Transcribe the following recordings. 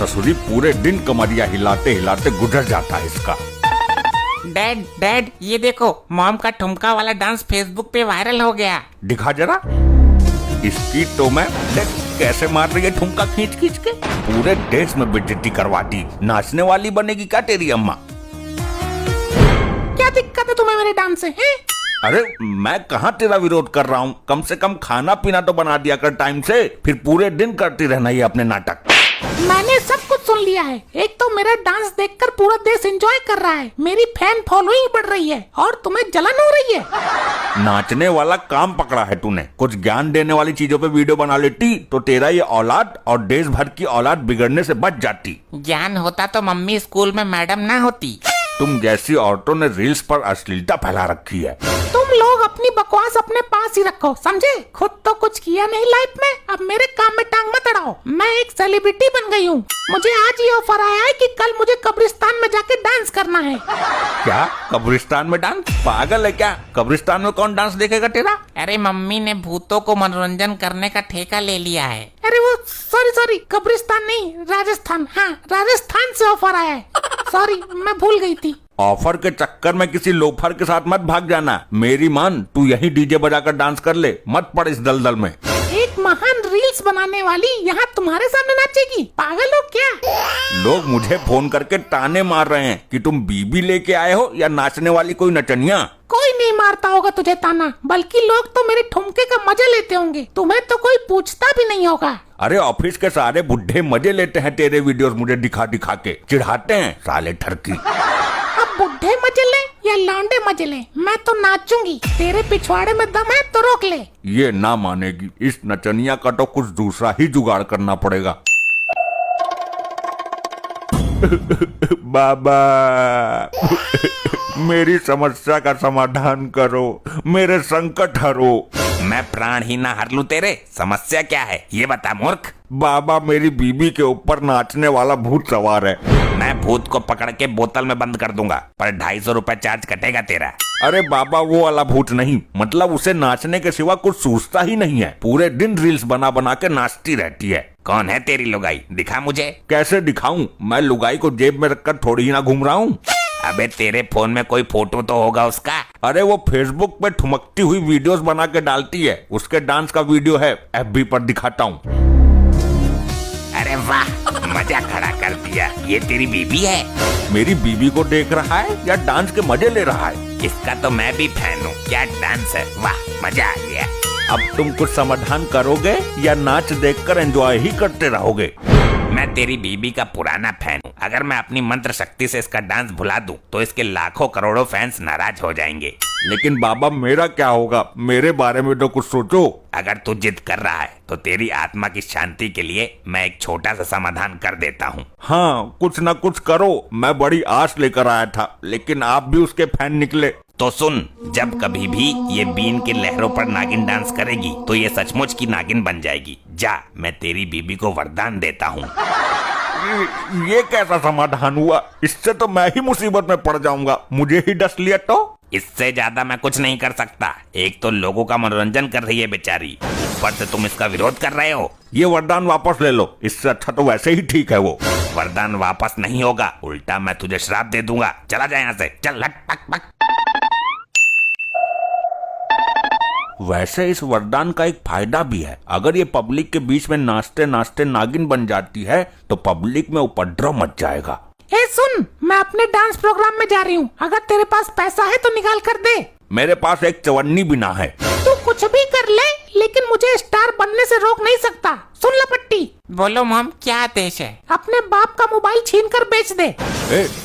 ससुरी पूरे दिन कमरिया हिलाते हिलाते गुजर जाता है इसका। डैड ये देखो, मॉम का ठुमका वाला डांस फेसबुक पे वायरल हो गया। दिखा जरा इसकी तो मैं देख कैसे मार रही है ठुमका खींच खींच के, पूरे देश में बेइज्जती करवा दी। नाचने वाली बनेगी क्या तेरी अम्मा? क्या दिक्कत है तुम्हें मेरे डांस से हैं? अरे मैं कहाँ तेरा विरोध कर रहा हूँ, कम से कम खाना पीना तो बना दिया कर टाइम से, फिर पूरे दिन करती रहना ये अपने नाटक। मैंने सब कुछ सुन लिया है। एक तो मेरा डांस देखकर पूरा देश एंजॉय कर रहा है, मेरी फैन फॉलोइंग बढ़ रही है, और तुम्हें जलन हो रही है। नाचने वाला काम पकड़ा है तूने, कुछ ज्ञान देने वाली चीजों पे वीडियो बना लेती तो तेरा ये औलाद और देश भर की औलाद बिगड़ने से बच जाती। ज्ञान होता तो मम्मी स्कूल में मैडम ना होती। तुम जैसी औरतों ने रील्स पर अश्लीलता फैला रखी है। तुम लोग अपनी बकवास अपने पास ही रखो, समझे? खुद तो कुछ किया नहीं लाइफ में, अब मेरे काम में टांग मत अड़ाओ। मैं एक सेलिब्रिटी बन गई हूँ। मुझे आज ये ऑफर आया है कि कल मुझे कब्रिस्तान में जाके डांस करना है। क्या कब्रिस्तान में डांस? पागल है क्या? कब्रिस्तान में कौन डांस देखेगा तेरा? अरे मम्मी ने भूतों को मनोरंजन करने का ठेका ले लिया है। अरे वो सॉरी कब्रिस्तान नहीं, राजस्थान। हाँ, राजस्थान से ऑफर आया है। सॉरी मैं भूल गई थी। ऑफर के चक्कर में किसी लोफर के साथ मत भाग जाना। मेरी मान तू यही डीजे बजाकर डांस कर ले, मत पड़ इस दलदल में। एक महान रील्स बनाने वाली यहाँ तुम्हारे सामने नाचेगी? पागल हो क्या? लोग मुझे फोन करके ताने मार रहे हैं कि तुम बीबी लेके आए हो या नाचने वाली कोई नचनिया। कोई नहीं मारता होगा तुझे ताना, बल्कि लोग तो मेरे ठुमके का मजा लेते होंगे। तुम्हें तो कोई पूछता भी नहीं होगा। अरे ऑफिस के सारे बुढ़े मजे लेते हैं तेरे वीडियोस मुझे दिखा दिखा के, चिढ़ाते हैं साले ठरकी। अब बुढ़े मजे ले या लौंडे मजे ले, मैं तो नाचूंगी। तेरे पिछवाड़े में दम है तो रोक ले। ये ना मानेगी, इस नचनिया का तो कुछ दूसरा ही जुगाड़ करना पड़ेगा। बाबा मेरी समस्या का समाधान करो, मेरे संकट हरो। मैं प्राण ही ना हर लूं तेरे? समस्या क्या है ये बता मूर्ख। बाबा मेरी बीबी के ऊपर नाचने वाला भूत सवार है। मैं भूत को पकड़ के बोतल में बंद कर दूंगा, पर 250 रुपए चार्ज कटेगा तेरा। अरे बाबा वो वाला भूत नहीं, मतलब उसे नाचने के सिवा कुछ सूझता ही नहीं है, पूरे दिन रील्स बना बना के नाचती रहती है। कौन है तेरी लुगाई? दिखा मुझे। कैसे दिखाऊं? मैं लुगाई को जेब में रखकर थोड़ी ही ना घूम रहा हूँ। अबे तेरे फोन में कोई फोटो तो होगा उसका। अरे वो फेसबुक पे ठुमकती हुई वीडियोस बना के डालती है, उसके डांस का वीडियो है, एफबी पर दिखाता हूँ। अरे वाह, मजा खड़ा कर दिया। ये तेरी बीबी है? मेरी बीबी को देख रहा है या डांस के मजे ले रहा है? इसका तो मैं भी फैन हूँ। क्या डांस है, वाह मजा आ गया। अब तुम कुछ समाधान करोगे या नाच देखकर एंजॉय ही करते रहोगे? मैं तेरी बीबी का पुराना फैन हूँ। अगर मैं अपनी मंत्र शक्ति से इसका डांस भुला दूं तो इसके लाखों करोड़ों फैंस नाराज हो जाएंगे। लेकिन बाबा मेरा क्या होगा? मेरे बारे में तो कुछ सोचो। अगर तू जिद कर रहा है तो तेरी आत्मा की शांति के लिए मैं एक छोटा सा समाधान कर देता हूँ। हाँ कुछ ना कुछ करो, मैं बड़ी आस लेकर आया था, लेकिन आप भी उसके फैन निकले। तो सुन, जब कभी भी ये बीन की लहरों पर नागिन डांस करेगी तो ये सचमुच की नागिन बन जाएगी। जा, मैं तेरी बीबी को वरदान देता हूँ। ये कैसा समाधान हुआ? इससे तो मैं ही मुसीबत में पड़ जाऊंगा, मुझे ही डस लिया तो। इससे ज्यादा मैं कुछ नहीं कर सकता। एक तो लोगों का मनोरंजन कर रही है बेचारी, ऊपर से तुम इसका विरोध कर रहे हो। ये वरदान वापस ले लो, इससे अच्छा तो वैसे ही ठीक है वो। वरदान वापस नहीं होगा, उल्टा मैं तुझे श्राप दे दूंगा। चला जा यहाँ से, चल हट पक पक। वैसे इस वरदान का एक फायदा भी है, अगर ये पब्लिक के बीच में नाचते नाचते नागिन बन जाती है तो पब्लिक में उपद्रव मच जाएगा। ए सुन, मैं अपने डांस प्रोग्राम में जा रही हूँ, अगर तेरे पास पैसा है तो निकाल कर दे। मेरे पास एक चवन्नी भी ना है। तू कुछ भी कर ले, लेकिन मुझे स्टार बनने से रोक नहीं सकता। सुन ला पट्टी। बोलो मॉम, क्या आदेश है? अपने बाप का मोबाइल छीन कर बेच दे।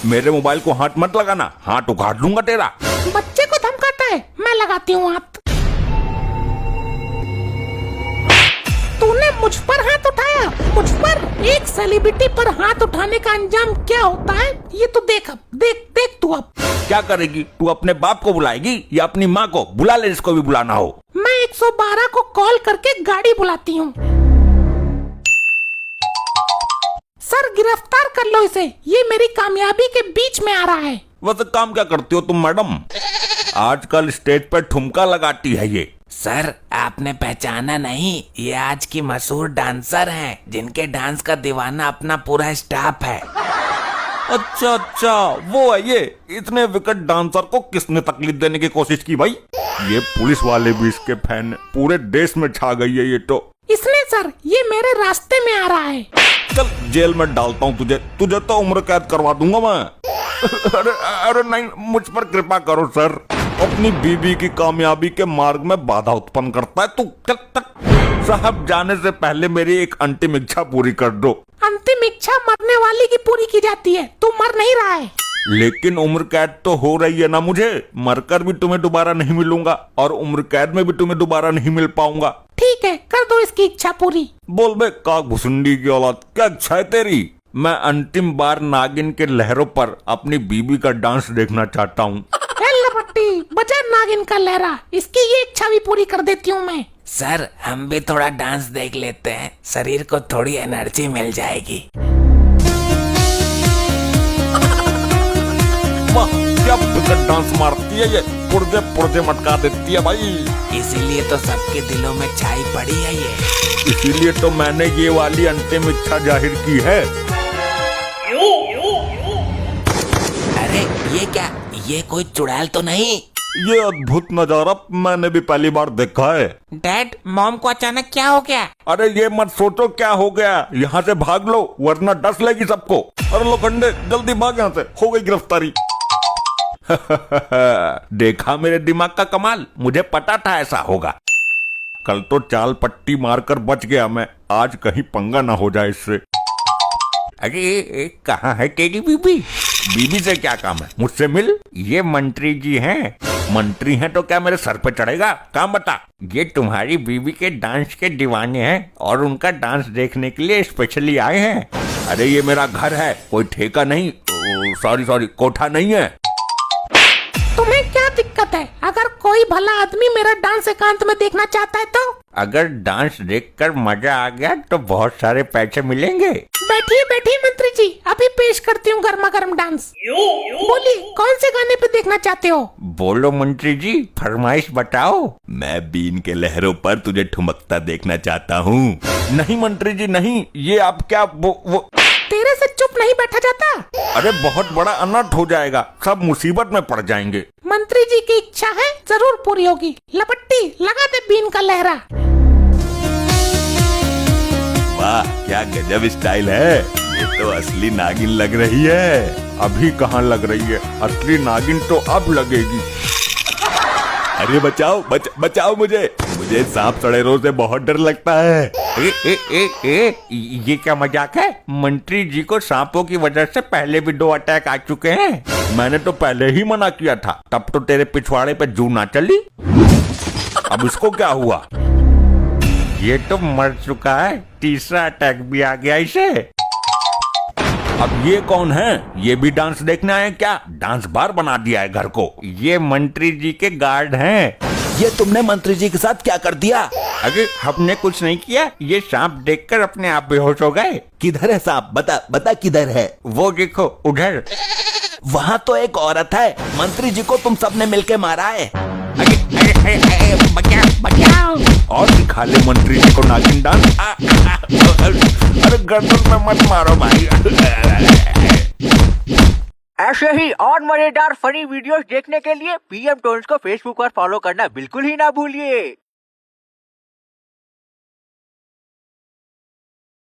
मेरे मोबाइल को हाथ मत लगाना, हाथ उखाड़ दूंगा तेरा। बच्चे को धमकाता है, मैं लगाती हूँ हाथ। तूने मुझ पर हाथ उठाया, मुझ पर? एक सेलिब्रिटी पर हाथ उठाने का अंजाम क्या होता है ये तो देख। अब देख तू अब क्या करेगी? तू अपने बाप को बुलाएगी या अपनी माँ को? बुला ले जिसको भी बुलाना हो। मैं 112 को कॉल करके गाड़ी बुलाती हूँ। सर गिरफ्तार कर लो इसे, ये मेरी कामयाबी के बीच में आ रहा है। वैसे काम क्या करती हो तुम मैडम? आजकल स्टेज पर ठुमका लगाती है ये। सर आपने पहचाना नहीं, ये आज की मशहूर डांसर हैं, जिनके डांस का दीवाना अपना पूरा स्टाफ है। अच्छा अच्छा, वो है ये। इतने विकेट डांसर को किसने तकलीफ देने की कोशिश की भाई? ये पुलिस वाले भी इसके फैन हैं। पूरे देश में छा गई है ये तो। इसने सर, ये मेरे रास्ते में आ रहा है। चल जेल में डालता हूँ तुझे तो उम्र कैद करवा दूंगा मैं। अरे नहीं, मुझ पर कृपा करो सर। अपनी बीबी की कामयाबी के मार्ग में बाधा उत्पन्न करता है तू। चल तक साहब, जाने से पहले मेरी एक अंतिम इच्छा पूरी कर दो। अंतिम इच्छा मरने वाली की पूरी की जाती है, तू मर नहीं रहा है। लेकिन उम्र कैद तो हो रही है ना मुझे। मरकर भी तुम्हें दोबारा नहीं मिलूंगा और उम्र कैद में भी तुम्हें दोबारा नहीं मिल पाऊंगा। ठीक है, कर दो इसकी इच्छा पूरी। बोल बे काक भुसुंडी की औलाद, क्या इच्छा है तेरी? मैं अंतिम बार नागिन के लहरों पर अपनी बीबी का डांस देखना चाहता हूँ। लपट्टी, बजा नागिन का लहरा, इसकी ये इच्छा भी पूरी कर देती हूँ मैं। सर हम भी थोड़ा डांस देख लेते हैं, शरीर को थोड़ी एनर्जी मिल जाएगी। वाह, क्या विकेट डांस मारती है ये। पुर्जे पुर्जे मटका देती है भाई। इसीलिए तो सबके दिलों में छाई पड़ी है ये। इसीलिए तो मैंने ये वाली अंतिम इच्छा जाहिर की है। अरे ये क्या, ये कोई चुड़ैल तो नहीं? ये अद्भुत नजारा मैंने भी पहली बार देखा है। डैड, मॉम को अचानक क्या हो गया? अरे ये मत सोचो क्या हो गया, यहाँ से भाग लो वरना डस लेगी सबको। अरे लोखंडे, जल्दी भाग यहाँ से, हो गई गिरफ्तारी। देखा मेरे दिमाग का कमाल, मुझे पता था ऐसा होगा। कल तो चाल पट्टी मारकर बच गया मैं, आज कहीं पंगा ना हो जाए इससे। अरे कहाँ है तेरी बीबी? बीबी से क्या काम है, मुझसे मिल। ये मंत्री जी हैं। मंत्री हैं तो क्या मेरे सर पे चढ़ेगा? काम बता। ये तुम्हारी बीबी के डांस के दीवाने हैं और उनका डांस देखने के लिए स्पेशली आए हैं। अरे ये मेरा घर है, कोई ठेका नहीं, सॉरी कोठा नहीं है। तुम्हें क्या दिक्कत है? अगर कोई भला आदमी मेरा डांस एकांत में देखना चाहता है तो? अगर डांस देखकर मजा आ गया तो बहुत सारे पैसे मिलेंगे। बैठिए बैठिए मंत्री जी, अभी पेश करती हूँ गर्मा गर्म डांस। बोलिए, कौन से गाने पे देखना चाहते हो? बोलो मंत्री जी, फरमाइश बताओ। मैं बीन के लहरों पर तुझे ठुमकता देखना चाहता हूँ। नहीं मंत्री जी नहीं, ये आप क्या वो तेरे से चुप नहीं बैठा जाता। अरे बहुत बड़ा अनर्थ हो जाएगा, सब मुसीबत में पड़ जाएंगे। मंत्री जी की इच्छा है, जरूर पूरी होगी। लपट्टी, लगा दे बीन का लहरा। वाह, क्या गजब स्टाइल है। ये तो असली नागिन लग रही है। अभी कहाँ लग रही है, असली नागिन तो अब लगेगी। अरे बचाओ, बचाओ मुझे सांप सड़ेरों से बहुत डर लगता है। ये क्या मजाक है? मंत्री जी को सांपों की वजह से पहले भी 2 अटैक आ चुके हैं। मैंने तो पहले ही मना किया था, तब तो तेरे पिछवाड़े पे जू ना चली। अब इसको क्या हुआ? ये तो मर चुका है, तीसरा अटैक भी आ गया इसे। अब ये कौन है? ये भी डांस देखने आए क्या? डांस बार बना दिया है घर को। ये मंत्री जी के गार्ड हैं। ये तुमने मंत्री जी के साथ क्या कर दिया? अरे हमने कुछ नहीं किया, ये सांप देखकर अपने आप बेहोश हो गए। किधर है सांप? बता किधर है? वो देखो उधर। वहाँ तो एक औरत है, मंत्री जी को तुम सबने मिलके मारा है। बचाओ। और दिखा ले मंत्री जी को नागिन डांस। अरे गर्दन में मत मारो भाई। ऐसे ही और मजेदार फनी वीडियोस देखने के लिए पीएम टोन्स को फेसबुक पर फॉलो करना बिल्कुल ही ना भूलिए।